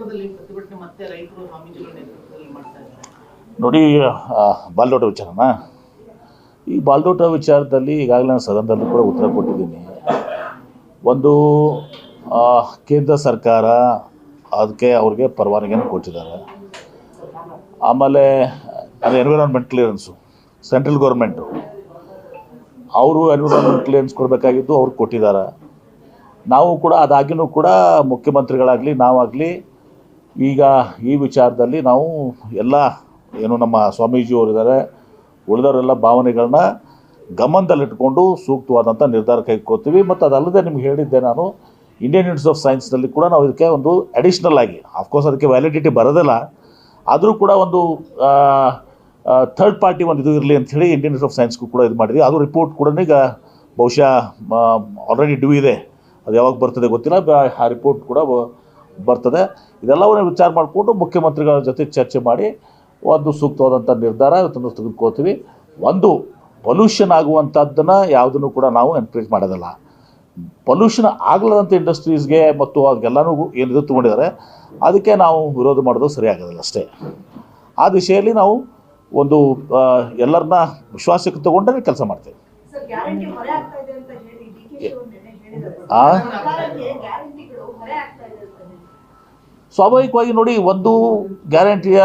ಯಲ್ಲಾಪುರದಲ್ಲಿ ಪ್ರತಿಭಟನೆ ಮತ್ತೆ ರೈತರು ಸ್ವಾಮೀಜಿಗಳ ನೇತೃತ್ವದಲ್ಲಿ ಮಾಡ್ತಾ ಇದ್ದಾರೆ ನೋಡಿ. ಬಾಲ್ದೋಟ ವಿಚಾರನ, ಈ ಬಾಲ್ದೋಟ ವಿಚಾರದಲ್ಲಿ ಈಗಾಗಲೇ ನಾನು ಸದನದಲ್ಲೂ ಕೂಡ ಉತ್ತರ ಕೊಟ್ಟಿದ್ದೀನಿ. ಒಂದು ಕೇಂದ್ರ ಸರ್ಕಾರ ಅದಕ್ಕೆ ಅವ್ರಿಗೆ ಪರವಾನಗಿಯನ್ನು ಕೊಟ್ಟಿದ್ದಾರೆ. ಆಮೇಲೆ ಅದು ಎನ್ವಿರಾನ್ಮೆಂಟ್ ಕ್ಲಿಯರೆನ್ಸು ಸೆಂಟ್ರಲ್ ಗೌರ್ಮೆಂಟು ಅವರು ಎನ್ವಿರಾನ್ಮೆಂಟ್ ಕ್ಲಿಯರೆನ್ಸ್ ಕೊಡಬೇಕಾಗಿದ್ದು ಅವ್ರು ಕೊಟ್ಟಿದ್ದಾರೆ. ನಾವು ಕೂಡ ಅದಾಗಿನೂ ಕೂಡ ಮುಖ್ಯಮಂತ್ರಿಗಳಾಗಲಿ ನಾವಾಗಲಿ ಈಗ ಈ ವಿಚಾರದಲ್ಲಿ ನಾವು ಎಲ್ಲ ಏನು ನಮ್ಮ ಸ್ವಾಮೀಜಿಯವರಿದ್ದಾರೆ ಉಳಿದವರೆಲ್ಲ ಭಾವನೆಗಳನ್ನ ಗಮನದಲ್ಲಿಟ್ಕೊಂಡು ಸೂಕ್ತವಾದಂಥ ನಿರ್ಧಾರ ಕೈಗೊಳ್ತೀವಿ. ಮತ್ತು ಅದಲ್ಲದೆ ನಿಮ್ಗೆ ಹೇಳಿದ್ದೆ ನಾನು, ಇಂಡಿಯನ್ ಇನ್ಸ್ಟಿಟ್ಯೂಟ್ ಆಫ್ ಸೈನ್ಸ್ನಲ್ಲಿ ಕೂಡ ನಾವು ಇದಕ್ಕೆ ಒಂದು ಅಡಿಷ್ನಲ್ ಆಗಿ, ಆಫ್ಕೋರ್ಸ್ ಅದಕ್ಕೆ ವ್ಯಾಲಿಡಿಟಿ ಬರೋದಿಲ್ಲ, ಆದರೂ ಕೂಡ ಒಂದು ಥರ್ಡ್ ಪಾರ್ಟಿ ಒಂದು ಇದು ಇರಲಿ ಅಂಥೇಳಿ ಇಂಡಿಯನ್ ಇನ್ಸ್ಟಿಟ್ಯೂಟ್ ಆಫ್ ಸೈನ್ಸ್ಗೂ ಕೂಡ ಇದು ಮಾಡಿದ್ವಿ. ಅದು ರಿಪೋರ್ಟ್ ಕೂಡ ಈಗ ಬಹುಶಃ ಆಲ್ರೆಡಿ ಡ್ಯೂ ಇದೆ, ಅದು ಯಾವಾಗ ಬರ್ತದೆ ಗೊತ್ತಿಲ್ಲ, ಆ ರಿಪೋರ್ಟ್ ಕೂಡ ಬರ್ತದೆ. ಇದೆಲ್ಲವನ್ನ ವಿಚಾರ ಮಾಡಿಕೊಂಡು ಮುಖ್ಯಮಂತ್ರಿಗಳ ಜೊತೆ ಚರ್ಚೆ ಮಾಡಿ ಒಂದು ಸೂಕ್ತವಾದಂಥ ನಿರ್ಧಾರ ಇವತ್ತನ್ನು ತೆಗೆದುಕೊಳ್ತೀವಿ. ಒಂದು ಪೊಲ್ಯೂಷನ್ ಆಗುವಂಥದ್ದನ್ನು ಯಾವುದನ್ನು ಕೂಡ ನಾವು ಎನ್ಕರೇಜ್ ಮಾಡೋದಿಲ್ಲ. ಪೊಲ್ಯೂಷನ್ ಆಗಲಾದಂಥ ಇಂಡಸ್ಟ್ರೀಸ್ಗೆ ಮತ್ತು ಅದಕ್ಕೆಲ್ಲನೂ ಏನಿದು ತೊಗೊಂಡಿದ್ದಾರೆ ಅದಕ್ಕೆ ನಾವು ವಿರೋಧ ಮಾಡೋದು ಸರಿಯಾಗೋದಿಲ್ಲ ಅಷ್ಟೇ. ಆ ದಿಶೆಯಲ್ಲಿ ನಾವು ಒಂದು ಎಲ್ಲರನ್ನ ವಿಶ್ವಾಸಕ್ಕೆ ತಗೊಂಡೇ ಕೆಲಸ ಮಾಡ್ತೇವೆ. ಸ್ವಾಭಾವಿಕವಾಗಿ ನೋಡಿ, ಒಂದು ಗ್ಯಾರಂಟಿಯ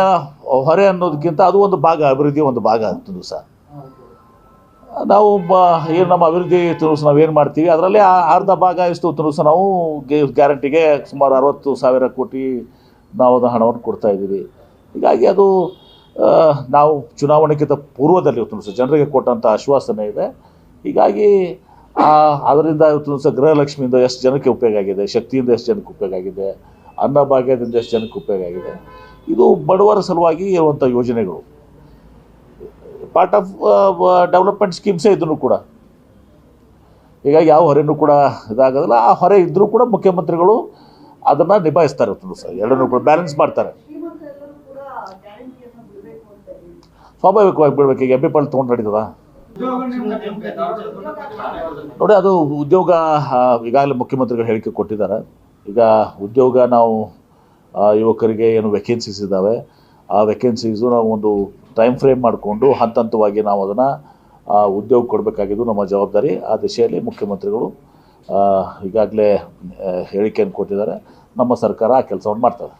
ಹೊರೆ ಅನ್ನೋದಕ್ಕಿಂತ ಅದು ಒಂದು ಭಾಗ, ಅಭಿವೃದ್ಧಿಯ ಒಂದು ಭಾಗ ಆಗ್ತದೆ ಸರ್. ನಾವು ಏನು ನಮ್ಮ ಅಭಿವೃದ್ಧಿ ತುಣುಸು ನಾವೇನು ಮಾಡ್ತೀವಿ ಅದರಲ್ಲಿ ಅರ್ಧ ಭಾಗ ಇಷ್ಟು ತುಣುಸು ನಾವು ಗ್ಯಾರಂಟಿಗೆ ಸುಮಾರು 60,000 ಕೋಟಿ ನಾವು ಅದು ಹಣವನ್ನು ಕೊಡ್ತಾಯಿದ್ದೀವಿ. ಹೀಗಾಗಿ ಅದು ನಾವು ಚುನಾವಣೆಗಿಂತ ಪೂರ್ವದಲ್ಲಿ ತುಣುಸು ಜನರಿಗೆ ಕೊಟ್ಟಂಥ ಆಶ್ವಾಸನೆ ಇದೆ. ಹೀಗಾಗಿ ಅದರಿಂದ ತುಣುಸು ಗೃಹಲಕ್ಷ್ಮಿಯಿಂದ ಎಷ್ಟು ಜನಕ್ಕೆ ಉಪಯೋಗ ಆಗಿದೆ, ಶಕ್ತಿಯಿಂದ ಎಷ್ಟು ಜನಕ್ಕೆ ಉಪಯೋಗ ಆಗಿದೆ, ಅನ್ನಭಾಗ್ಯದಿಂದ ಎಷ್ಟು ಜನಕ್ಕೆ ಉಪಯೋಗ ಆಗಿದೆ. ಇದು ಬಡವರ ಸಲುವಾಗಿ ಇರುವಂಥ ಯೋಜನೆಗಳು, ಪಾರ್ಟ್ ಆಫ್ ಡೆವಲಪ್ಮೆಂಟ್ ಸ್ಕೀಮ್ಸೇ ಇದನ್ನು ಕೂಡ. ಹೀಗಾಗಿ ಯಾವ ಹೊರೆನೂ ಕೂಡ ಇದಾಗೋದಿಲ್ಲ. ಆ ಹೊರೆ ಇದ್ದರೂ ಕೂಡ ಮುಖ್ಯಮಂತ್ರಿಗಳು ಅದನ್ನು ನಿಭಾಯಿಸ್ತಾರೆ, ಸರ್ ಎರಡನ್ನೂ ಕೂಡ ಬ್ಯಾಲೆನ್ಸ್ ಮಾಡ್ತಾರೆ. ಸ್ವಾಭಾವಿಕವಾಗಿ ಬಿಡಬೇಕು. ಈಗ MP ತೊಗೊಂಡು ನಡೀತದ ನೋಡಿ, ಅದು ಉದ್ಯೋಗ ಈಗಾಗಲೇ ಮುಖ್ಯಮಂತ್ರಿಗಳು ಹೇಳಿಕೆ ಕೊಟ್ಟಿದ್ದಾರೆ. ಈಗ ಉದ್ಯೋಗ ನಾವು ಯುವಕರಿಗೆ ಏನು ವೇಕೆನ್ಸೀಸ್ ಇದ್ದಾವೆ ಆ ವೇಕೆನ್ಸೀಸು ನಾವು ಒಂದು ಟೈಮ್ ಫ್ರೇಮ್ ಮಾಡಿಕೊಂಡು ಹಂತ ಹಂತವಾಗಿ ನಾವು ಅದನ್ನು ಉದ್ಯೋಗ ಕೊಡಬೇಕಾಗಿದ್ದು ನಮ್ಮ ಜವಾಬ್ದಾರಿ. ಆ ದಿಶೆಯಲ್ಲಿ ಮುಖ್ಯಮಂತ್ರಿಗಳು ಈಗಾಗಲೇ ಹೇಳಿಕೆಯನ್ನು ಕೊಟ್ಟಿದ್ದಾರೆ. ನಮ್ಮ ಸರ್ಕಾರ ಆ ಕೆಲಸವನ್ನು ಮಾಡ್ತದೆ.